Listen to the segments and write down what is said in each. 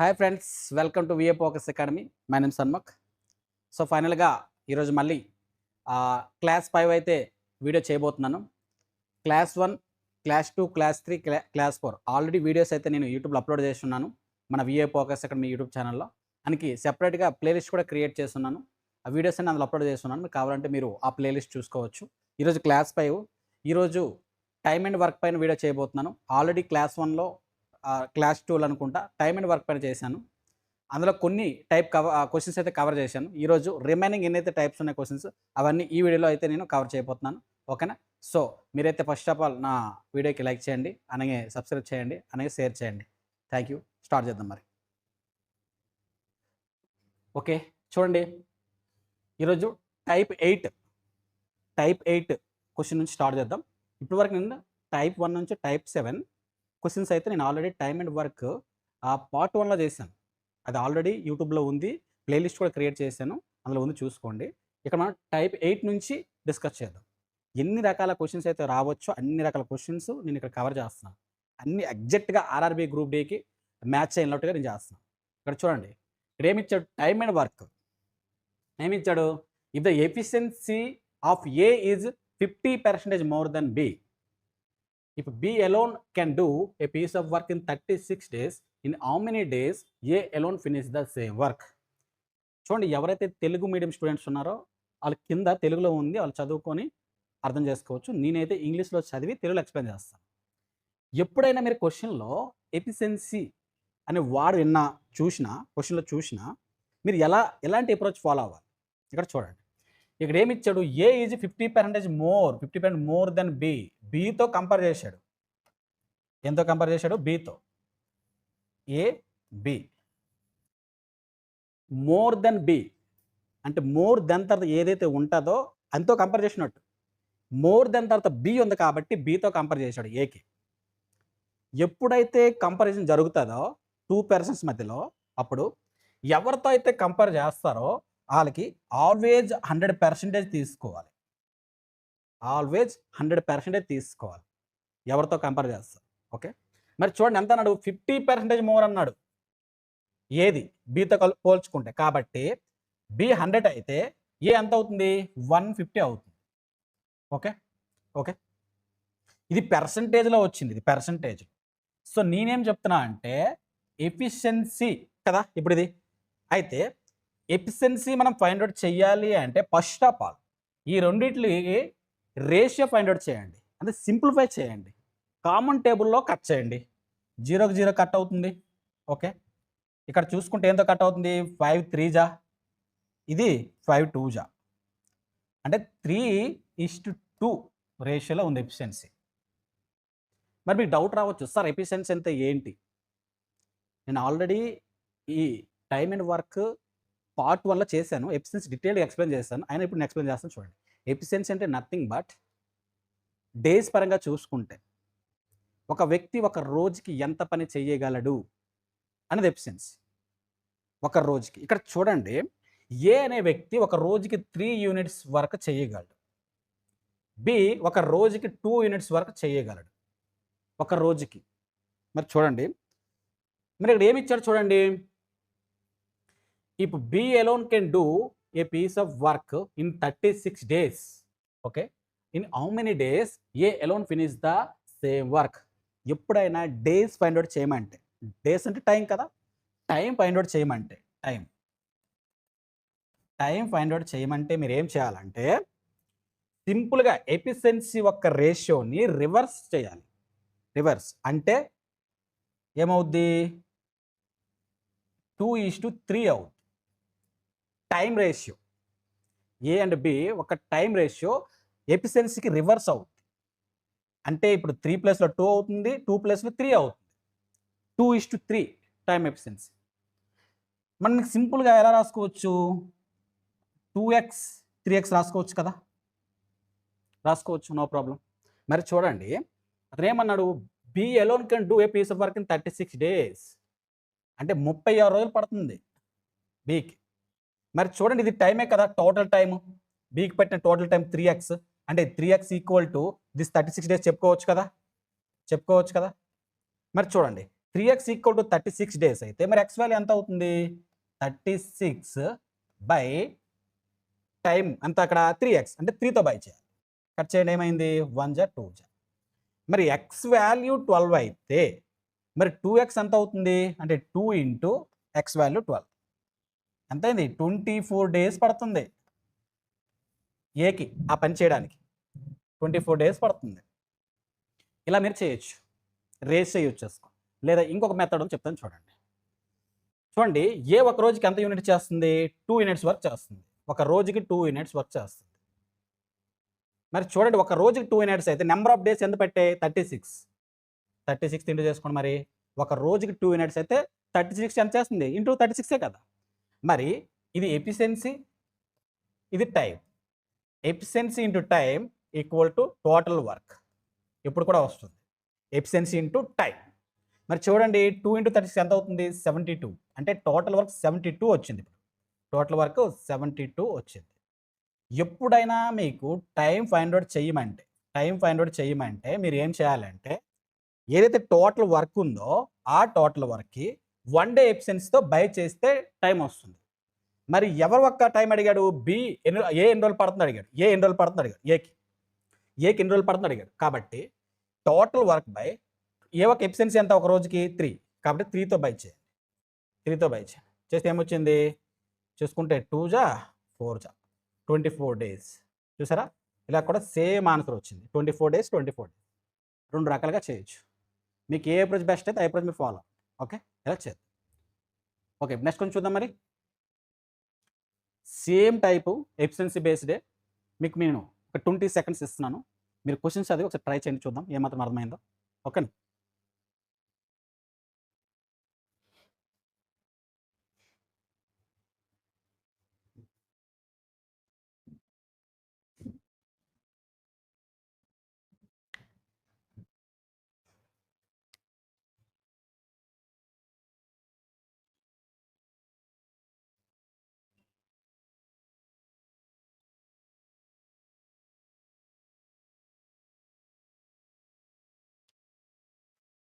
Hi friends, welcome to VA focus academy. My name Shanmukh. So ఫైనల్గా ఈరోజు మళ్ళీ class 5 అయితే వీడియో చేయబోతున్నాను. Class 1, class 2, class 3, class 4 already videos అయితే నేను యూట్యూబ్లో అప్లోడ్ చేస్తున్నాను మన విఏ ఫోకస్ అకాడమీ యూట్యూబ్ ఛానల్లో. దానికి సెపరేట్గా ప్లేలిస్ట్ కూడా క్రియేట్ చేస్తున్నాను. ఆ వీడియోస్ అన్ని అందులో అప్లోడ్ చేస్తున్నాను. మీకు కావాలంటే మీరు ఆ ప్లేలిస్ట్ చూసుకోవచ్చు. ఈరోజు క్లాస్ 5. ఈరోజు టైమ్ అండ్ వర్క్ పైన వీడియో చేయబోతున్నాను. ఆల్రెడీ క్లాస్ 1లో క్లాస్ 2లో అనుకుంటా టైమ్ అండ్ వర్క్ పైన చేశాను. అందులో కొన్ని క్వశ్చన్స్ అయితే కవర్ చేశాను. ఈరోజు రిమైనింగ్ ఎన్నైతే టైప్స్ ఉన్నాయి క్వశ్చన్స్ అవన్నీ ఈ వీడియోలో అయితే నేను కవర్ చేయబోతున్నాను. ఓకేనా? సో మీరైతే ఫస్ట్ ఆఫ్ ఆల్ నా వీడియోకి లైక్ చేయండి, అలాగే సబ్స్క్రైబ్ చేయండి, అలాగే షేర్ చేయండి. Thank you. స్టార్ట్ చేద్దాం మరి. ఓకే, చూడండి. ఈరోజు టైప్ 8 క్వశ్చన్ నుంచి స్టార్ట్ చేద్దాం. ఇప్పటివరకు నేను టైప్ 1 నుంచి టైప్ 7 క్వశ్చన్స్ అయితే నేను already time and work part 1లో చేశాను. అది ఆల్రెడీ యూట్యూబ్లో ఉంది. ప్లేలిస్ట్ కూడా క్రియేట్ చేశాను, అందులో ఉంది, చూసుకోండి. ఇక్కడ మనం టైప్ 8 నుంచి డిస్కస్ చేద్దాం. ఎన్ని రకాల క్వశ్చన్స్ అయితే రావచ్చో అన్ని రకాల క్వశ్చన్స్ నేను ఇక్కడ కవర్ చేస్తున్నాను. అన్ని ఎగ్జాక్ట్గా ఆర్ఆర్బీ గ్రూప్ డేకి మ్యాచ్ అయినట్టుగా నేను చేస్తున్నాను. ఇక్కడ చూడండి, ఇక్కడ ఏమిచ్చాడు? టైమ్ అండ్ వర్క్ ఏమిచ్చాడు? If the efficiency of A is 50% more than B, if B alone can do a piece of work in 36 days, in how many days A alone finish the same work? చూడండి, ఎవరైతే Telugu medium students ఉన్నారో వాళ్ళ కింద తెలుగులో ఉంది, వాళ్ళు చదువుకొని అర్థం చేసుకోవచ్చు. నేనైతే ఇంగ్లీష్లో చదివి తెలుగులో ఎక్స్ప్లెయిన్ చేస్తాను. ఎప్పుడైనా మీరు క్వశ్చన్లో ఎఫిషియన్సీ అనే వాడు క్వశ్చన్లో చూసినా మీరు ఎలాంటి అప్రోచ్ ఫాలో అవ్వాలి? ఇక్కడ చూడండి, ఇక్కడ ఏమిచ్చాడు? A is 50% more than B. బితో కంపేర్ చేశాడు. ఎంతో కంపేర్ చేశాడు? బితో. A B more than B అంటే మోర్ దెన్ తర్వాత ఏదైతే ఉంటుందో అంతో కంపేర్ చేసినట్టు. మోర్ దెన్ తర్వాత బి ఉంది కాబట్టి బితో కంపేర్ చేశాడు ఏకి. ఎప్పుడైతే కంపారిజన్ జరుగుతుందో 2 పర్సన్స్ మధ్యలో, అప్పుడు ఎవరితో అయితే కంపేర్ చేస్తారో వాళ్ళకి ఆల్వేజ్ 100% తీసుకోవాలి. ఆల్వేజ్ 100% తీసుకోవాలి ఎవరితో కంపేర్ చేస్తారు. ఓకే, మరి చూడండి ఎంత అన్నాడు? 50% మోర్ అన్నాడు. ఏది? బితో పోల్చుకుంటే. కాబట్టి బి 100 అయితే ఏ ఎంత అవుతుంది? 150 అవుతుంది. ఓకే ఓకే, ఇది పర్సంటేజ్లో వచ్చింది. ఇది పర్సంటేజ్. సో నేనేం చెప్తున్నా అంటే ఎఫిషియన్సీ కదా ఇప్పుడు ఇది. అయితే ఎఫిషియన్సీ మనం ఫైండ్ అవుట్ చేయాలి అంటే ఫస్ట్ ఆఫ్ ఆల్ ఈ రెండింటికి రేషియో ఫైండ్ అవుట్ చేయండి. అంటే సింప్లిఫై చేయండి. కామన్ టేబుల్లో కట్ చేయండి. 0కి 0 కట్ అవుతుంది. ఓకే, ఇక్కడ చూసుకుంటే ఏంతో కట్ అవుతుంది? 5 3 జా, ఇది 5 2 జా, అంటే 3:2 రేషియోలో ఉంది ఎఫిషియన్సీ. మరి మీకు డౌట్ రావచ్చు, సార్ ఎఫిషియన్సీ అంటే ఏంటి? నేను ఆల్రెడీ ఈ టైమ్ అండ్ వర్క్ పార్ట్ 1లో చేశాను. ఎఫిషియన్సీ డీటెయిల్గా ఎక్స్ప్లెయిన్ చేస్తాను. అయినా ఇప్పుడు నేను ఎక్స్ప్లెయిన్ చేస్తాను. చూడండి, ఎఫిషియన్సీ అంటే నథింగ్ బట్ డేస్ పరంగా చూసుకుంటే ఒక వ్యక్తి ఒక రోజుకి ఎంత పని చేయగలడు అనేది ఎఫిషియన్సీ. ఒక రోజుకి. ఇక్కడ చూడండి, ఏ అనే వ్యక్తి ఒక రోజుకి 3 యూనిట్స్ వర్క్ చేయగలడు. బి ఒక రోజుకి 2 యూనిట్స్ వర్క్ చేయగలడు ఒక రోజుకి. మరి చూడండి, మరి ఇక్కడ ఏమి ఇచ్చాడు చూడండి. If B alone can do a piece of work in 36 days, okay, in how many days A alone finish the same work? ఎప్పుడైనా డేస్ ఫైండ్ అవుట్ చేయమంటే, డేస్ అంటే టైం కదా, టైం ఫైండ్ అవుట్ చేయమంటే, టైం ఫైండ్ అవుట్ చేయమంటే మీరు ఏం చేయాలంటే సింపుల్గా ఎఫిషియన్సీ యొక్క రేషియోని రివర్స్ చేయాలి. రివర్స్ అంటే ఏమవుద్ది? 2:3 అవుద్ది. Time ratio A and B ఒక టైం రేషియో ఎఫిషియన్సీకి రివర్స్ అవుతుంది. అంటే ఇప్పుడు 3 ప్లేస్లో 2 అవుతుంది, 2 ప్లేస్లో 3 అవుతుంది. 2:3 టైం ఎఫిషియన్సీ. మనం మీకు సింపుల్గా ఎలా రాసుకోవచ్చు? 2x 3x రాసుకోవచ్చు కదా, రాసుకోవచ్చు, నో ప్రాబ్లం. మరి చూడండి, అతను ఏమన్నాడు? B alone can do a piece of work in 36 days, అంటే 36 రోజులు పడుతుంది బికి. మరి చూడండి, ఇది టైమే కదా, టోటల్ టైము. బీకి పెట్టిన టోటల్ టైం 3x, అంటే 3x equal to this 36 days చెప్పుకోవచ్చు కదా. మరి చూడండి, 3x ఈక్వల్ టు 36 డేస్ అయితే మరి ఎక్స్ వాల్యూ ఎంత అవుతుంది? 36 బై టైం అంతా అక్కడ 3x అంటే 3తో బై చేయాలి. కట్ చేయండి, ఏమైంది? 1 జా 2 జా. మరి ఎక్స్ వాల్యూ 12 అయితే మరి 2x ఎంత అవుతుంది? అంటే 2 ఇంటూ ఎక్స్ వాల్యూ 12 ఎంత అయింది? 24 డేస్ పడుతుంది ఏకి ఆ పని చేయడానికి. 24 డేస్ పడుతుంది. ఇలా మీరు చేయొచ్చు, రేస్ చేయొచ్చు. లేదా ఇంకొక మెథడ్ చెప్తాను చూడండి. చూడండి, ఏ ఒక రోజుకి ఎంత యూనిట్ చేస్తుంది? 2 యూనిట్స్ వర్క్ చేస్తుంది. ఒక రోజుకి 2 యూనిట్స్ వర్క్ చేస్తుంది. మరి చూడండి, ఒక రోజుకి 2 యూనిట్స్ అయితే నెంబర్ ఆఫ్ డేస్ ఎంత పెట్టాయి? 36 ఇంటూ చేసుకోండి. మరి ఒక రోజుకి 2 యూనిట్స్ అయితే 36 ఎంత చేస్తుంది? ఇంటూ 36 కదా. మరి ఇది ఎఫిషియన్సీ, ఇది time. Efficiency into time equal to total work ఇప్పుడు కూడా వస్తుంది. Efficiency into time. మరి చూడండి, 2 ఇంటూ 36 ఎంత అవుతుంది? 72. అంటే టోటల్ వర్క్ 72 వచ్చింది. టోటల్ వర్క్ 72 వచ్చింది. ఎప్పుడైనా మీకు టైం ఫైండ్ అవుట్ చేయమంటే మీరు ఏం చేయాలంటే ఏదైతే టోటల్ వర్క్ ఉందో ఆ టోటల్ వర్క్కి 1 డే ఎఫిషియన్సీతో బై చేస్తే టైం వస్తుంది. మరి ఎవరు ఒక్క టైం అడిగాడు? ఏ ఎన్ని రోజులు పడుతుంది అడిగాడు. ఎన్ని రోజులు పడుతుంది అడిగాడు. ఏకి ఎన్ని రోజులు పడుతుంది అడిగాడు. కాబట్టి టోటల్ వర్క్ బై ఏ ఒక ఎఫిషియన్సీ ఎంత? ఒక రోజుకి 3. కాబట్టి 3తో బై చేయండి. చేస్తే ఏమొచ్చింది? చూసుకుంటే 2 జా 4 జా 24 డేస్. చూసారా, ఇలా కూడా సేమ్ ఆన్సర్ వచ్చింది. 24 డేస్ 2 రకాలుగా చేయొచ్చు. మీకు ఏ అప్రోచ్ బెస్ట్ అయితే ఆ అప్రోచ్ మీరు ఫాలో. ఓకే, ఇలా చేద్దాం. ఓకే, నెక్స్ట్ కొంచెం చూద్దాం. మరి సేమ్ టైపు ఎఫిషియన్సీ బేస్డే మీకు నేను ఒక 20 సెకండ్స్ ఇస్తున్నాను. మీరు క్వశ్చన్స్ చదివి ఒకసారి ట్రై చేయండి, చూద్దాం ఏమాత్రం అర్థమైందో. ఓకే,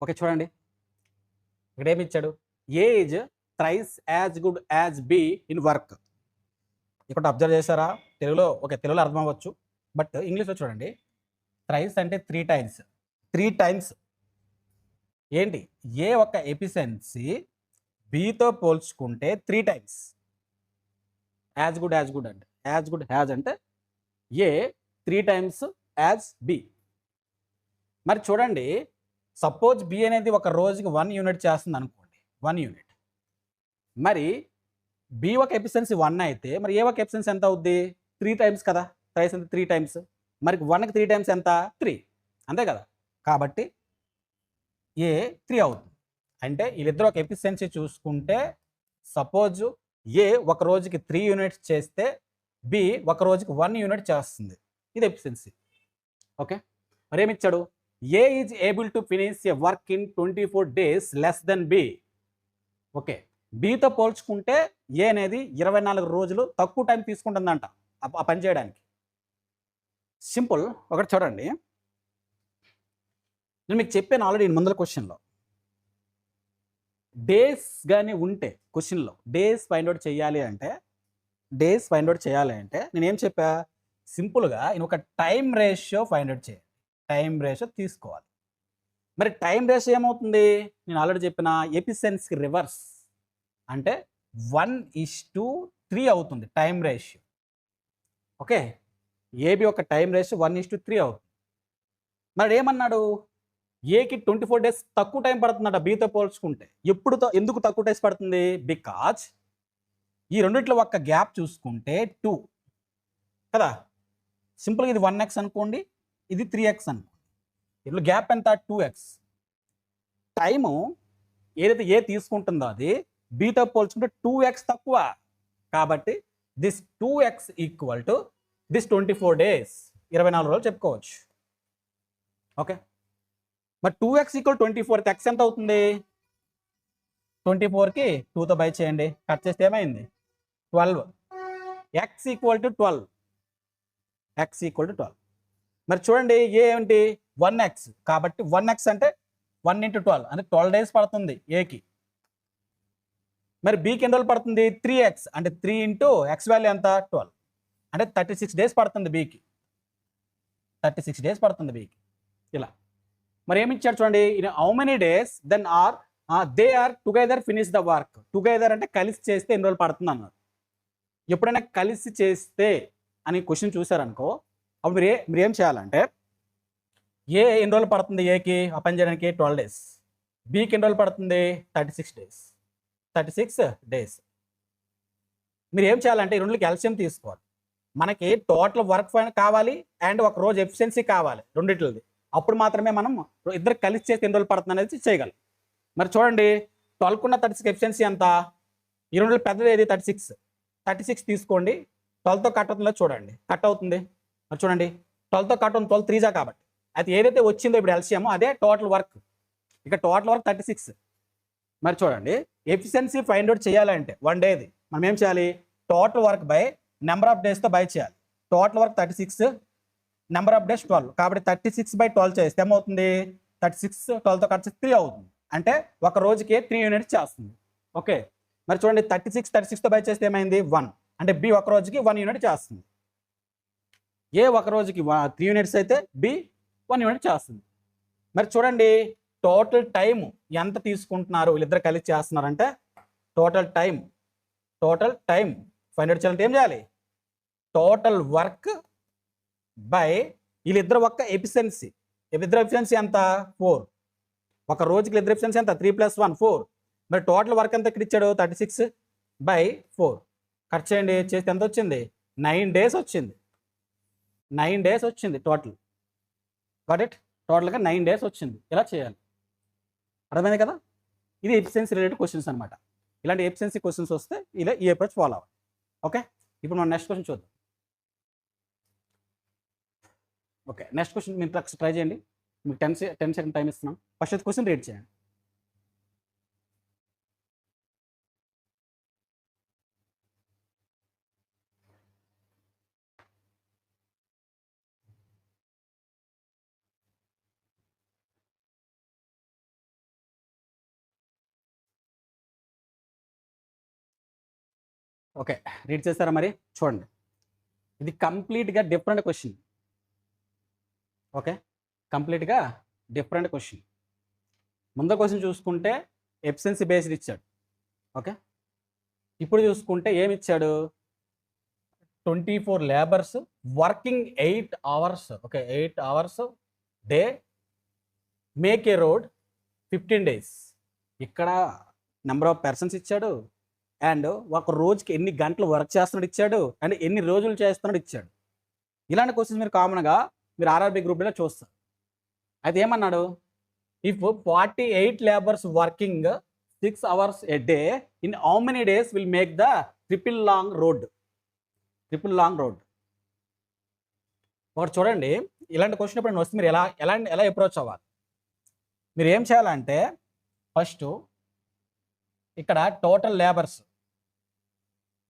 ఓకే చూడండి, ఇక్కడ ఏమి ఇచ్చాడు? A is thrice as good as B in work. ఇక్కడ అబ్జర్వ్ చేశారా? తెలుగులో అర్థం అవ్వచ్చు, బట్ ఇంగ్లీష్లో చూడండి. థ్రైస్ అంటే 3 టైమ్స్. ఏంటి? ఏ ఒక ఎఫిషియన్సీ బితో పోల్చుకుంటే 3 టైమ్స్. యాజ్ గుడ్ అంటే యాజ్ అంటే ఏ 3 టైమ్స్ యాజ్ బి. మరి చూడండి, సపోజ్ బి అనేది ఒక రోజుకి 1 యూనిట్ చేస్తుంది అనుకోండి, 1 యూనిట్. మరి బి ఒక ఎఫిషియన్సీ 1 అయితే మరి ఏ ఒక ఎఫిషియన్సీ ఎంత అవుద్ది? 3 టైమ్స్ కదా. థ్రైస్ అంటే 3 టైమ్స్. మరి 1కి 3 టైమ్స్ ఎంత? 3, అంతే కదా. కాబట్టి ఏ 3 అవుతుంది. అంటే వీళ్ళిద్దరు ఒక ఎఫిషియన్సీ చూసుకుంటే సపోజ్ ఏ ఒక రోజుకి 3 యూనిట్స్ చేస్తే బి ఒక రోజుకి 1 యూనిట్ చేస్తుంది. ఇది ఎఫిషియన్సీ. ఓకే, మరి ఏమిచ్చాడు? A is able to finish a work in 24 days less than B. Okay, బితో పోల్చుకుంటే ఏ అనేది 24 రోజులు తక్కువ టైం తీసుకుంటుందంట ఆ పని చేయడానికి. సింపుల్. ఒకటి చూడండి, నేను మీకు చెప్పాను ఆల్రెడీ ముందర క్వశ్చన్లో. డేస్ కానీ ఉంటే క్వశ్చన్లో డేస్ ఫైండ్ అవుట్ చేయాలి అంటే నేనేం చెప్పా? సింపుల్గా నేను ఒక టైం రేషియో ఫైండ్ అవుట్ చేయాలి. టైం రేషియో తీసుకోవాలి. మరి టైం రేషియో ఏమవుతుంది? నేను ఆల్రెడీ చెప్పిన ఎఫిషియన్సీ రివర్స్ అంటే 1:3 అవుతుంది టైం రేషియో. ఓకే, ఏబి ఒక టైం రేషియో 1:3 అవుతుంది. మరి ఏమన్నాడు? ఏకి 24 డేస్ తక్కువ టైం పడుతుందట బితో పోల్చుకుంటే. ఎందుకు తక్కువ డేస్ పడుతుంది? బికాజ్ ఈ రెండిట్లో ఒక్క గ్యాప్ చూసుకుంటే 2 కదా. సింపుల్గా ఇది 1x అనుకోండి, ఇది 3x అనుకోండి. ఇట్లా గ్యాప్ ఎంత? 2x. టైము ఏదైతే ఏ తీసుకుంటుందో అది బితో పోల్చుకుంటే 2x తక్కువ. కాబట్టి this 2x equal to this 24 days, 24 రోజులు చెప్పుకోవచ్చు. ఓకే, మరి 2x ఈక్వల్ 24, x ఎంత అవుతుంది? 24కి 2తో బై చేయండి, కట్ చేస్తే ఏమైంది? 12. x equal to 12. మరి చూడండి, ఏ ఏంటి? 1x. కాబట్టి 1x అంటే 1 × 12 అంటే 12 డేస్ పడుతుంది ఏకి. మరి బీకి ఎన్ని రోజులు పడుతుంది? 3x అంటే 3 × x వాల్యూ ఎంత? 12 అంటే 36 డేస్ పడుతుంది బీకి. 36 డేస్ పడుతుంది బీకి. ఇలా మరి ఏమి ఇచ్చాడు చూడండి, in how many days then they are together finish the work. Together అంటే కలిసి చేస్తే ఎన్ని రోజులు పడుతుంది అన్నారు. ఎప్పుడైనా కలిసి చేస్తే అని క్వశ్చన్ చూసారనుకో, అప్పుడు మీరు ఏం చేయాలంటే ఏ ఎన్ని రోజులు పడుతుంది ఏకి ఆ పని చేయడానికి? 12 డేస్. బీకి ఎన్ని రోజులు పడుతుంది? 36 డేస్. 36 డేస్. మీరు ఏం చేయాలంటే ఈ రెండుకి ఎల్సిఎం తీసుకోవాలి. మనకి టోటల్ వర్క్ కావాలి అండ్ ఒక రోజు ఎఫిషియన్సీ కావాలి రెండిట్లది. అప్పుడు మాత్రమే మనం ఇద్దరు కలిసి చేస్తే ఎన్ని రోజులు పడుతుంది అనేది చేయగలం. మరి చూడండి 12 కున్న 36 ఎఫిషియన్సీ ఎంత? ఈ రెండు పెద్దది ఏది? 36. 36 తీసుకోండి. 12తో కట్ అవుతుందో చూడండి. కట్ అవుతుంది. మరి చూడండి 12తో కట్ అవుతుంది. 12 3 కాబట్టి అది ఏదైతే వచ్చిందో ఇప్పుడు ఎల్సిఎం అదే టోటల్ వర్క్. ఇక టోటల్ వర్క్ 36. మరి చూడండి ఎఫిషియన్సీ ఫైండ్ అవుట్ చేయాలంటే 1 డేది మనం ఏం చేయాలి? Total work by number of డేస్తో బై చేయాలి. Total work 36, number of days 12 కాబట్టి 36/12 చేస్తే ఏమవుతుంది? 36 12తో కట్ చేస్తే 3 అవుతుంది. అంటే ఒక రోజుకి 3 యూనిట్స్ చేస్తుంది. ఓకే. మరి చూడండి 36తో బై చేస్తే ఏమైంది? 1 అంటే బి ఒక రోజుకి 1 యూనిట్ చేస్తుంది. ఏ ఒక రోజుకి 3 యూనిట్స్ అయితే బి 1 యూనిట్ చేస్తుంది. మరి చూడండి టోటల్ టైం ఎంత తీసుకుంటున్నారు వీళ్ళిద్దరు కలిసి చేస్తున్నారంటే టోటల్ టైం ఫైండ్ అవుట్ చేయాలంటే ఏం చేయాలి? టోటల్ వర్క్ బై వీళ్ళిద్దరు ఒక్క ఎఫిషియన్సీ. వీళ్ళిద్దరు ఎఫిషియన్సీ ఎంత? 4. ఒక రోజుకి వీళ్ళిద్దరు ఎఫిషియన్సీ ఎంత? 3 + 1 4. మరి టోటల్ వర్క్ ఎంత ఇక్కడ ఇచ్చాడు? 36/4. కట్ చేయండి. చేస్తే ఎంత వచ్చింది? 9 డేస్ వచ్చింది. 9 డేస్ వచ్చింది టోటల్. Got it? టోటల్గా 9 డేస్ వచ్చింది. ఇలా చేయాలి. అర్థమైంది కదా? ఇది ఎఫిషియన్సీ రిలేటెడ్ క్వశ్చన్స్ అనమాట. ఇలాంటి ఎఫిషియన్సీ క్వశ్చన్స్ వస్తే ఇలా ఈ అప్రోచ్ ఫాలో అవ్వాలి. ఓకే. ఇప్పుడు మనం నెక్స్ట్ క్వశ్చన్ చూద్దాం. ఓకే, నెక్స్ట్ క్వశ్చన్ మీరు ట్రై చేయండి. మీకు 10 సెకండ్ టైం ఇస్తున్నాం. ఫస్ట్ క్వశ్చన్ రీడ్ చేయండి. ఓకే, రీడ్ చేస్తారా? మరి చూడండి, ఇది కంప్లీట్గా డిఫరెంట్ క్వశ్చన్. ఓకే, కంప్లీట్గా డిఫరెంట్ క్వశ్చన్. ముందు క్వశ్చన్ చూసుకుంటే ఎఫిషియన్సీ బేస్డ్ ఇచ్చాడు. ఓకే, ఇప్పుడు చూసుకుంటే ఏమి ఇచ్చాడు? 24 labours working 8 hours. Okay, 8 hours day make a road 15 days. ఇక్కడ నెంబర్ ఆఫ్ పర్సన్స్ ఇచ్చాడు అండ్ ఒక రోజుకి ఎన్ని గంటలు వర్క్ చేస్తున్నాడు ఇచ్చాడు అండ్ ఎన్ని రోజులు చేస్తున్నాడు ఇచ్చాడు. ఇలాంటి క్వశ్చన్స్ మీరు కామన్గా మీరు ఆర్ఆర్బి గ్రూప్లో చూస్తారు. అయితే ఏమన్నాడు? If 48 labours working 6 hours a day in how many days will make the triple long road. ఒకటి చూడండి, ఇలాంటి క్వశ్చన్ ఇప్పుడు వస్తే మీరు ఎలా అప్రోచ్ అవ్వాలి? మీరు ఏం చేయాలంటే ఫస్ట్ ఇక్కడ టోటల్ లేబర్స్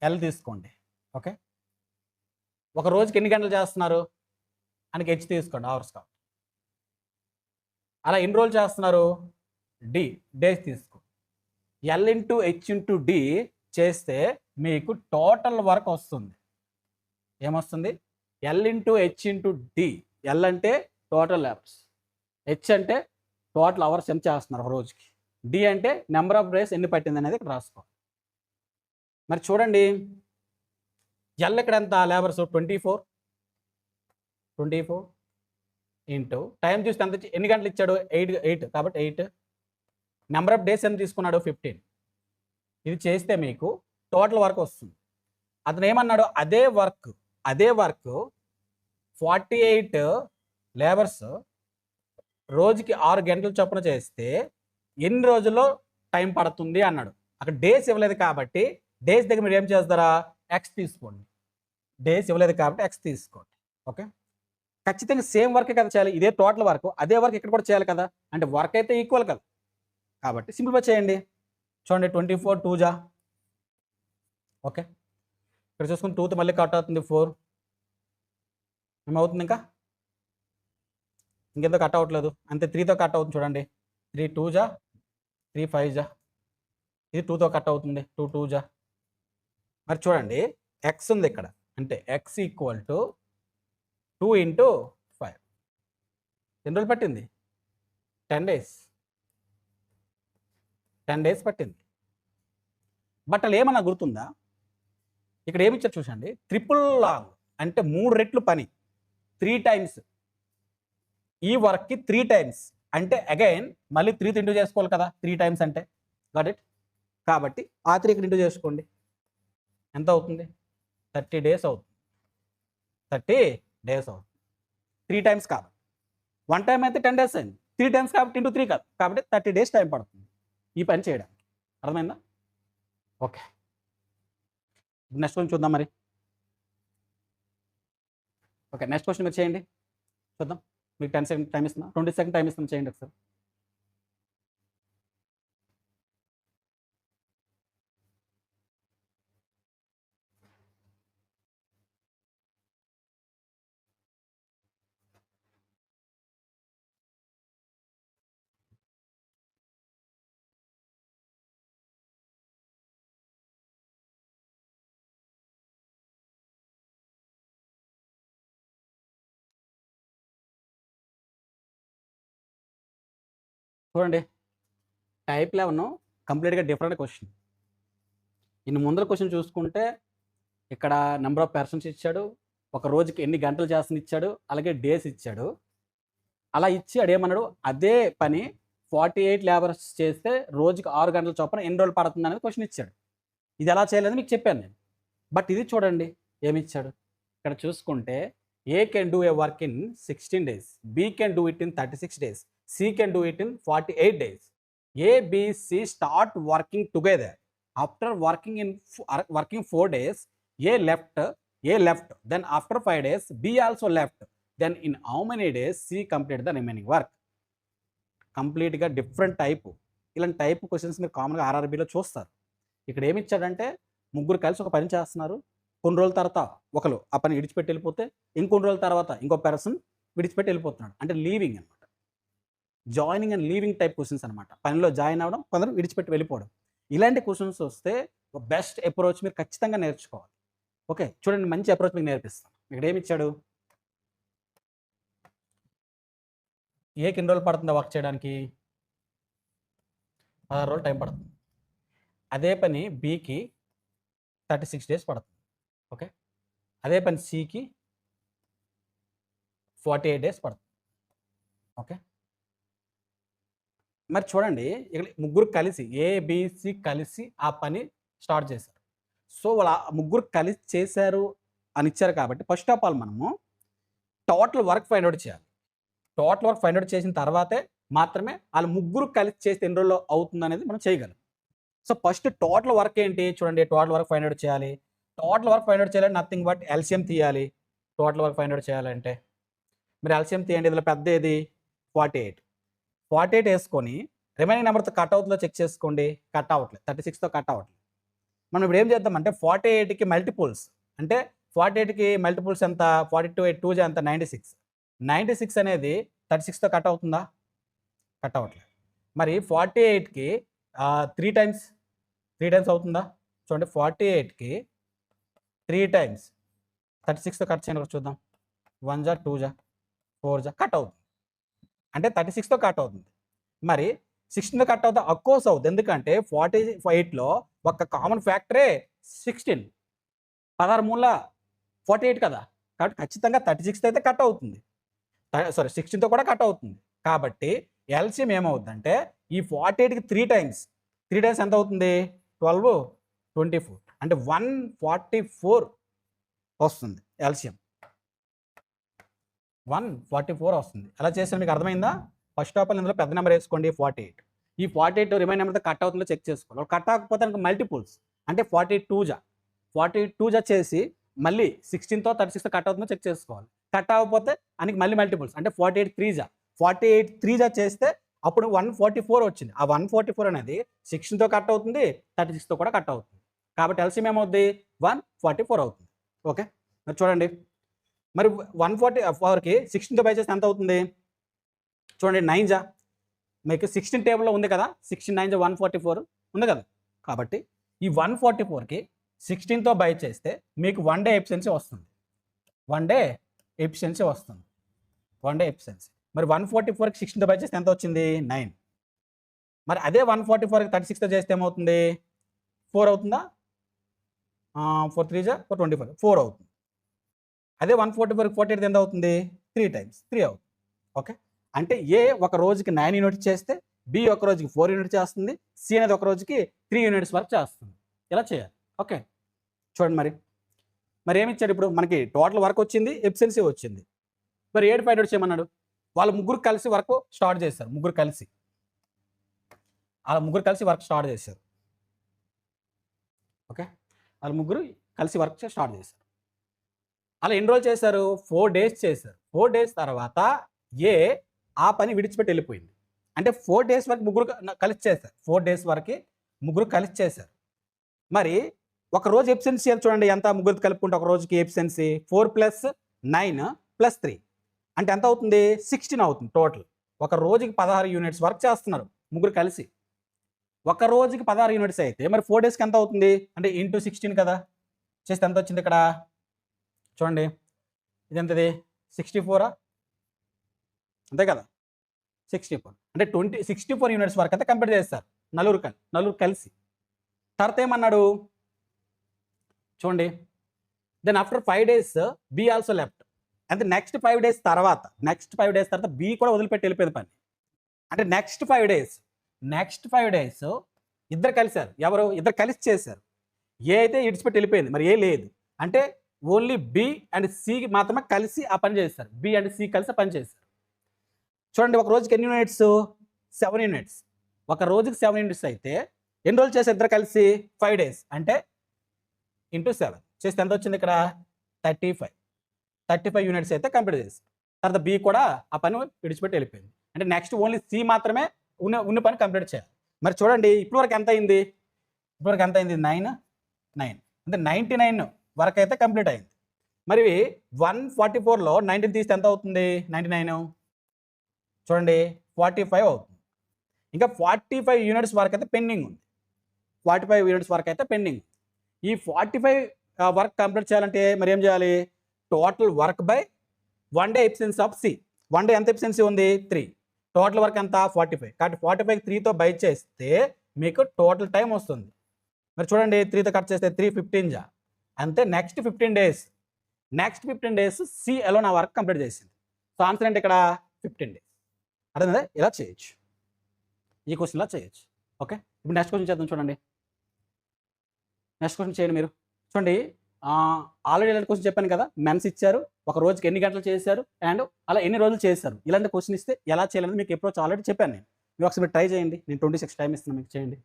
ఎల్ తీసుకోండి. ఓకే, ఒక రోజుకి ఎన్ని గంటలు చేస్తున్నారు అని హెచ్ తీసుకోండి, అవర్స్ కాబట్టి. అలా ఎన్ని రోజులు చేస్తున్నారు? డేస్ తీసుకోండి. L into H into D చేస్తే మీకు టోటల్ వర్క్ వస్తుంది. ఏమొస్తుంది? L into H into D. L అంటే టోటల్ లేబర్స్, హెచ్ అంటే టోటల్ అవర్స్ ఎంత చేస్తున్నారు ఒక రోజుకి, డి అంటే నెంబర్ ఆఫ్ డేస్ ఎన్ని పట్టింది అనేది ఇక్కడ రాసుకోవాలి. మరి చూడండి, ఎల్ ఇక్కడ ఎంత? లేబర్స్ 24 ఇంటూ టైం చూస్తే ఎంత? ఎన్ని గంటలు ఇచ్చాడు? 8 కాబట్టి 8. నెంబర్ ఆఫ్ డేస్ ఎంత తీసుకున్నాడు? 15. ఇది చేస్తే మీకు టోటల్ వర్క్ వస్తుంది. అతను ఏమన్నాడు? అదే వర్క్ 48 లేబర్స్ రోజుకి 6 గంటలు చొప్పున చేస్తే ఎన్ని రోజుల్లో టైం పడుతుంది అన్నాడు. అక్కడ డేస్ ఇవ్వలేదు కాబట్టి డేస్ దగ్గర మీరు ఏం చేస్తారా? ఎక్స్ తీసుకోండి. డేస్ ఇవ్వలేదు కాబట్టి ఎక్స్ తీసుకోండి. ఓకే, ఖచ్చితంగా సేమ్ వర్కే కదా చేయాలి. ఇదే టోటల్ వర్క్, అదే వర్క్ ఇక్కడ కూడా చేయాలి కదా. అంటే వర్క్ అయితే ఈక్వల్ కదా, కాబట్టి సింప్లిఫై చేయండి. చూడండి 24 2 జా. ఓకే, ఇక్కడ చూసుకుని 2తో మళ్ళీ కట్ అవుతుంది 4. ఏమవుతుంది? ఇంకెందుకు కట్ అవ్వట్లేదు? అంతే 3తో కట్ అవుతుంది చూడండి. 3 2 జా 3 5 జా, ఇది 2తో కట్ అవుతుంది, 2 2 జా. మరి చూడండి ఎక్స్ ఉంది ఇక్కడ, అంటే ఎక్స్ ఈక్వల్ టు 2 ఇంటూ 5. ఎన్ని రోజులు పట్టింది? 10 డేస్. 10 డేస్ పట్టింది. బట్ అలా ఏమన్నా గుర్తుందా? ఇక్కడ ఏమి ఇచ్చారు చూసండి, ట్రిపుల్ లాంగ్ అంటే 3 రెట్లు పని, 3 టైమ్స్. ఈ వర్క్కి 3 టైమ్స్ అంటే అగైన్ మళ్ళీ 3 ఇంటూ చేసుకోవాలి కదా, 3 టైమ్స్ అంటే. Got it? కాబట్టి ఆ 3 ఇక్కడ ఇంటూ చేసుకోండి, ఎంత అవుతుంది? 30 డేస్ అవుతుంది. 30 డేస్ అవుతుంది. 3 టైమ్స్ కాబట్టి 1 టైం అయితే 10 డేస్ అయింది, 3 టైమ్స్ కాబట్టి ఇంటూ 3 కాదు, కాబట్టి 30 డేస్ టైం పడుతుంది ఈ పని చేయడానికి. అర్థమైందా? ఓకే, నెక్స్ట్ క్వశ్చన్ చూద్దాం మరి. ఓకే, నెక్స్ట్ క్వశ్చన్ మీరు చేయండి చూద్దాం. మీకు 10 సెకండ్ టైం ఇస్తున్నా, 20 సెకండ్ టైం ఇస్తున్నా, చేయండి ఒకసారి. చూడండి, టైప్ 11 కంప్లీట్గా డిఫరెంట్ క్వశ్చన్. ఇన్ని ముందర క్వశ్చన్ చూసుకుంటే ఇక్కడ నెంబర్ ఆఫ్ పర్సన్స్ ఇచ్చాడు, ఒక రోజుకి ఎన్ని గంటలు చేస్తుంది ఇచ్చాడు, అలాగే డేస్ ఇచ్చాడు. అలా ఇచ్చి అడేమన్నాడు, అదే పని 48 లేబర్స్ చేస్తే రోజుకి 6 గంటల చొప్పున ఎన్ని రోజులు పడుతుంది అనేది క్వశ్చన్ ఇచ్చాడు. ఇది ఎలా చేయాలని మీకు చెప్పాను నేను. బట్ ఇది చూడండి ఏమి ఇచ్చాడు. ఇక్కడ చూసుకుంటే A can do a work in 16 days, B can do it in 36 days, C can do it in 48 days. A B C start working together. After working 4 days, A left, then after 5 days B also left, then in how many days C complete the remaining work. కంప్లీట్గా different type. ఇలాంటి type questions మీరు కామన్గా ఆర్ఆర్బీలో చూస్తారు. ఇక్కడ ఏమి ఇచ్చాడంటే, ముగ్గురు కలిసి ఒక పని చేస్తున్నారు, కొన్ని రోజుల తర్వాత ఒకరు ఆ పని విడిచిపెట్టి వెళ్ళిపోతే, ఇంకొన్ని రోజుల తర్వాత ఇంకో పర్సన్ విడిచిపెట్టి వెళ్ళిపోతున్నాడు, అంటే లీవింగ్ అనమాట. Joining and leaving type questions అనమాట. పనిలో జాయిన్ అవ్వడం, కొందరు విడిచిపెట్టి వెళ్ళిపోవడం. ఇలాంటి క్వశ్చన్స్ వస్తే బెస్ట్ అప్రోచ్ మీరు ఖచ్చితంగా నేర్చుకోవాలి. ఓకే, చూడండి మంచి అప్రోచ్ మీకు నేర్పిస్తాను. ఇక్కడ ఏమి ఇచ్చాడు, ఏకి ఎన్ని రోజులు పడుతుందా వర్క్ చేయడానికి? 16 రోజులు టైం పడుతుంది. అదే పని బికి 36 డేస్ పడుతుంది. ఓకే, అదే పని సికి 48 డేస్ పడుతుంది. ఓకే, మరి చూడండి ఇక్కడ ముగ్గురు కలిసి ఏబిసి కలిసి ఆ పని స్టార్ట్ చేశారు. సో వాళ్ళ ముగ్గురు కలిసి చేశారు అని ఇచ్చారు కాబట్టి ఫస్ట్ ఆఫ్ ఆల్ మనము టోటల్ వర్క్ ఫైండ్ అవుట్ చేయాలి. టోటల్ వర్క్ ఫైండ్ అవుట్ చేసిన తర్వాతే మాత్రమే వాళ్ళు ముగ్గురు కలిసి చేస్తే ఎన్ని రోజుల్లో అవుతుంది అనేది మనం చేయగలం. సో ఫస్ట్ టోటల్ వర్క్ ఏంటి చూడండి, టోటల్ వర్క్ ఫైండ్ అవుట్ చేయాలి. టోటల్ వర్క్ ఫైండ్ అవుట్ చేయాలంటే నథింగ్ బట్ ఎల్సిఎం తీయాలి. టోటల్ వర్క్ ఫైండ్ అవుట్ చేయాలంటే మీరు ఎల్సిఎం తీయండి. ఇందులో పెద్ద ఏది 48 వేసుకొని రిమైనింగ్ నెంబర్తో కట్ అవుతుందో చెక్ చేసుకోండి. కట్ అవ్వట్లేదు, 36తో కట్ అవ్వట్లేదు. మనం ఇప్పుడు ఏం చేద్దామంటే 48కి మల్టిపుల్స్, అంటే 48కి మల్టిపుల్స్ ఎంత, 42 8 2 ఎంత 96. 96 అనేది 36తో కట్ అవుతుందా? కట్ అవ్వట్లేదు. మరి 48కి 3 టైమ్స్ అవుతుందా? చూడండి 48కి 3 టైమ్స్ 36తో కట్ చేయండి చూద్దాం. 1 జా 2 జా 4 జా కట్ అవుతుంది, అంటే 36తో కట్ అవుతుంది. మరి 16తో కట్ అవుతా అక్కోస్ అవుతుంది, ఎందుకంటే 48లో ఒక కామన్ ఫ్యాక్టరే 16, 16 మూల 48 కదా, కాబట్టి ఖచ్చితంగా 36తో అయితే కట్ అవుతుంది, 16తో కూడా కట్ అవుతుంది. కాబట్టి ఎల్సిఎం ఏమవుతుందంటే ఈ 48కి 3 టైమ్స్ ఎంత అవుతుంది? 12 24, అంటే 144 వస్తుంది ఎల్సిఎం. 144 వస్తుంది. అలా చేసిన మీకు అర్థమైందా? ఫస్ట్ ఆఫ్ ఆల్ ఇందులో పెద్ద నెంబర్ వేసుకోండి 48. ఈ 48 రిమైన్ నెంబర్తో కట్ అవుతుందో చెక్ చేసుకోవాలి. కట్ అవ్వకపోతే కనుక మల్టిపుల్స్, అంటే 42 జా చేసి మళ్ళీ 16తో 36తో కట్ అవుతుందో చెక్ చేసుకోవాలి. కట్ అవ్వకపోతే అనికి మళ్ళీ మల్టిపుల్స్, అంటే 48 3 జా చేస్తే అప్పుడు 144 వచ్చింది. ఆ 144 అనేది 16తో కట్ అవుతుంది, 36తో కూడా కట్ అవుతుంది. కాబట్టి ఎల్సిఎం ఏమవుతుంది? 144 అవుతుంది. ఓకే, మరి చూడండి, మరి 144కి 16తో బై చేస్తే ఎంత అవుతుంది? చూడండి 9 జా మీకు 16 టేబుల్లో ఉంది కదా, 16 9 144 ఉంది కదా. కాబట్టి ఈ 144కి 16తో బై చేస్తే మీకు 1 డే ఎఫిషియన్సీ వస్తుంది. 1 డే ఎఫిషియన్సీ వస్తుంది. 1 డే ఎఫిషియన్సీ. మరి 144కి 16తో బై చేస్తే ఎంత వచ్చింది? 9. మరి అదే 144కి 36తో చేస్తే ఏమవుతుంది? 4 అవుతుందా? 4 3 జా 4 24 4 అవుతుంది. అదే 144కి 48 ఎంత అవుతుంది? 3 టైమ్స్ 3 అవుతుంది. ఓకే. అంటే ఏ ఒక రోజుకి 9 యూనిట్స్ చేస్తే బి ఒక రోజుకి 4 యూనిట్స్ చేస్తుంది, సి అనేది ఒక రోజుకి 3 యూనిట్స్ వరకు చేస్తుంది. ఇలా చేయాలి. ఓకే. చూడండి మరి ఏమి ఇచ్చాడు ఇప్పుడు? మనకి టోటల్ వర్క్ వచ్చింది, ఎఫిషియన్సీ వచ్చింది. మరి 7 ఫైండ్ అవుట్ చేయమన్నాడు. వాళ్ళు ముగ్గురు కలిసి వర్క్ స్టార్ట్ చేశారు. ముగ్గురు కలిసి వర్క్ స్టార్ట్ చేశారు. ఓకే. వాళ్ళు ముగ్గురు కలిసి వర్క్ స్టార్ట్ చేశారు. అలా ఎన్ని రోజులు చేశారు? 4 డేస్ చేశారు. 4 డేస్ తర్వాత ఆ పని విడిచిపెట్టి వెళ్ళిపోయింది. అంటే 4 డేస్ వరకు ముగ్గురు కలిసి చేశారు. 4 డేస్ వరకు ముగ్గురు కలిసి చేశారు. మరి ఒక రోజు ఎఫిషియన్సీ చూడండి ఎంత? ముగ్గురు కలుపుకుంటే ఒక రోజుకి ఎఫిషియన్సీ 4 + 9 + 3 అంటే ఎంత అవుతుంది? 16 అవుతుంది టోటల్. ఒక రోజుకి 16 యూనిట్స్ వర్క్ చేస్తున్నారు ముగ్గురు కలిసి. ఒక రోజుకి 16 యూనిట్స్ అయితే మరి 4 డేస్కి ఎంత అవుతుంది? అంటే ఇంటూ 16 కదా. చేస్తే ఎంత వచ్చింది ఇక్కడ? చూడండి, ఇది ఎంతది? 64 అంతే కదా. 64 అంటే 64 యూనిట్స్ వరకు అయితే కంప్లీట్ చేస్తారు నలుగురు కలిసి. తర్వాత ఏమన్నాడు చూడండి, then after 5 days B also left. అంటే నెక్స్ట్ 5 డేస్ తర్వాత బి కూడా వదిలిపెట్టి వెళ్ళిపోయింది పని. అంటే నెక్స్ట్ 5 డేస్ ఇద్దరు కలిశారు. ఎవరు? ఇద్దరు కలిసి చేశారు. ఏ అయితే ఇడిచిపెట్టి వెళ్ళిపోయింది, మరి ఏ లేదు. అంటే ఓన్లీ బి అండ్ సి మాత్రమే కలిసి ఆ పని చేస్తారు. బి అండ్ సి కలిసి పని చేస్తారు. చూడండి, ఒక రోజుకి ఎన్ని యూనిట్స్? 7 యూనిట్స్. ఒక రోజుకి 7 యూనిట్స్ అయితే ఎన్ని రోజులు చేశారు ఇద్దరు కలిసి? 5 డేస్. అంటే ఇంటూ 7 చేస్తే ఎంత వచ్చింది ఇక్కడ? 35 యూనిట్స్ అయితే కంప్లీట్ చేశారు. తర్వాత బి కూడా ఆ పని విడిచిపెట్టి వెళ్ళిపోయింది. అంటే నెక్స్ట్ ఓన్లీ సి మాత్రమే ఉన్న పని కంప్లీట్ చేయాలి. మరి చూడండి, ఇప్పటివరకు ఎంత అయింది? 9 అంటే 99 వరకు అయితే కంప్లీట్ అయింది. మరి 144లో 19 తీస్తే ఎంత అవుతుంది? 99 చూడండి 45 అవుతుంది. ఇంకా 45 యూనిట్స్ వరకు అయితే పెండింగ్ ఉంది. 45 యూనిట్స్ వరకు అయితే పెండింగ్. ఈ 45 వర్క్ కంప్లీట్ చేయాలంటే మరి ఏం చేయాలి? Total work by 1 day efficiency of C. 1 day ఎంత ఎఫిషియన్సీ ఉంది? 3. టోటల్ వర్క్ ఎంత? 45. కాబట్టి 45కి 3తో బై చేస్తే మీకు టోటల్ టైం వస్తుంది. మరి చూడండి, 3తో కట్ చేస్తే 3 15 జా అంతే. నెక్స్ట్ 15 డేస్ సి ఎలోన్ ఆ వర్క్ కంప్లీట్ చేసింది. సో ఆన్సర్ అంటే ఇక్కడ 15 డేస్. అర్థమైందా? ఇలా చేయొచ్చు. ఈ క్వశ్చన్ ఇలా చేయొచ్చు. ఓకే. ఇప్పుడు నెక్స్ట్ క్వశ్చన్ చేద్దాం. చూడండి, నెక్స్ట్ క్వశ్చన్ చేయండి మీరు. చూడండి, ఆల్రెడీ ఇలాంటి క్వశ్చన్ చెప్పాను కదా. మెన్స్ ఇచ్చారు, ఒక రోజుకి ఎన్ని గంటలు చేశారు అండ్ అలా ఎన్ని రోజులు చేశారు. ఇలాంటి క్వశ్చన్ ఇస్తే ఎలా చేయాలని మీకు అప్రోచ్ ఆల్రెడీ చెప్పాను నేను. మీరు ఒకసారి ట్రై చేయండి. నేను 26 టైం ఇస్తున్నాను మీకు, చేయండి.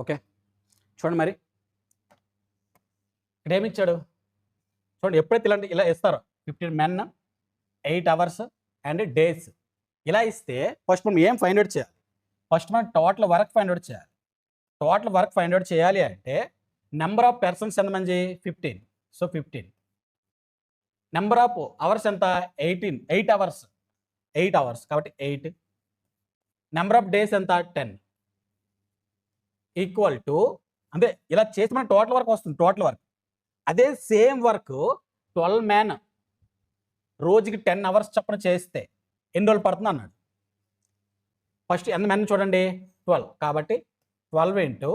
ఓకే. చూడండి, మరి ఇక్కడ ఏమి ఇచ్చాడు చూడండి. ఎప్పుడైతే ఇలా ఇస్తారో 15 men 8 hours అండ్ డేస్ ఇలా ఇస్తే ఫస్ట్ మనం ఏం ఫైండ్ అవుట్ చేయాలి? ఫస్ట్ మనం టోటల్ వర్క్ ఫైండ్ అవుట్ చేయాలి. టోటల్ వర్క్ ఫైండ్ అవుట్ చేయాలి అంటే నెంబర్ ఆఫ్ పర్సన్స్ ఎంతమంది? 15. సో 15. నెంబర్ ఆఫ్ అవర్స్ ఎంత? 8 అవర్స్ కాబట్టి 8. నెంబర్ ఆఫ్ డేస్ ఎంత? 10 ఈక్వల్ టు అంటే ఇలా చేసి మన టోటల్ వర్క్ వస్తుంది. టోటల్ వర్క్ అదే సేమ్ వర్క్ 12 men రోజుకి 10 hours చొప్పున చేస్తే ఎన్ని రోజులు పడుతుంది అన్నాడు. ఫస్ట్ ఎంత మెన్ చూడండి, 12. కాబట్టి 12 ఇంటూ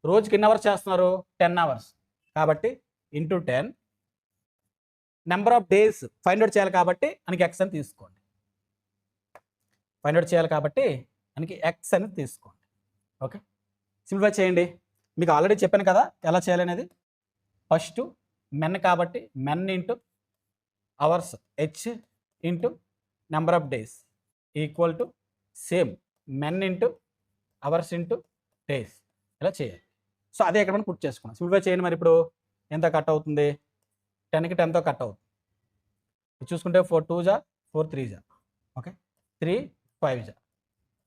రోజుకి ఎన్ని అవర్స్ చేస్తున్నారు? 10 hours. కాబట్టి into 10. Number of days find out చేయాలి కాబట్టి మనకి ఎక్స్ అని తీసుకోండి. ఎక్స్ అని తీసుకోండి. ఓకే. సింప్లిఫై చేయండి. మీకు ఆల్రెడీ చెప్పాను కదా ఎలా చేయాలనేది. ఫస్ట్ మెన్ కాబట్టి men into hours H into number of days equal to same men into hours into days ఇలా చేయాలి. సో అదే ఇక్కడ మనం పుట్ చేసుకున్నాం. సింప్లిఫై చేయండి. మరి ఇప్పుడు ఎంత కట్ అవుతుంది? 10కి 10తో కట్ అవుతుంది. చూసుకుంటే 4 2 జా 4 3 జా ఓకే 3 5 జా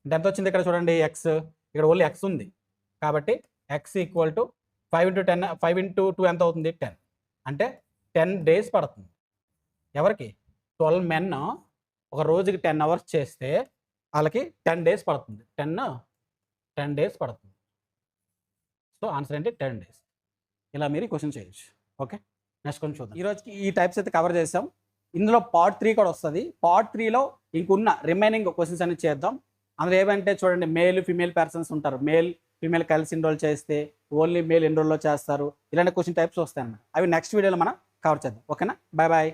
అంటే ఎంత వచ్చింది ఇక్కడ చూడండి ఎక్స్ ఇక్కడ ఓన్లీ ఎక్స్ ఉంది కాబట్టి X equal to 5 into 10 5 into 2 ఎంత అవుతుంది 10 అంటే 10 డేస్ పడుతుంది ఎవరికి 12 మెన్ ఒక రోజుకి 10 అవర్స్ చేస్తే వాళ్ళకి 10 డేస్ పడుతుంది 10 డేస్ పడుతుంది సో ఆన్సర్ ఏంటి 10 డేస్ ఇలా మీరు క్వశ్చన్ చేయొచ్చు ఓకే నెక్స్ట్ క్వశ్చన్ చూద్దాం ఈ రోజుకి ఈ టైప్స్ అయితే కవర్ చేసాం ఇందులో పార్ట్ 3 కూడా వస్తుంది పార్ట్ 3లో ఇంకున్న రిమైనింగ్ క్వశ్చన్స్ అనేది చేద్దాం అందులో ఏమంటే చూడండి మేల్ ఫీమేల్ పర్సన్స్ ఉంటారు మేల్ ఫీమేల్ కలిసి ఎన్రోల్ చేస్తే ఓన్లీ మేల్ ఎన్రోల్లో చేస్తారు ఇలాంటి క్వశ్చన్ టైప్స్ వస్తాయి అన్నమాట అవి నెక్స్ట్ వీడియోలో మనం కవర్ చేద్దాం ఓకేనా బాయ్ బాయ్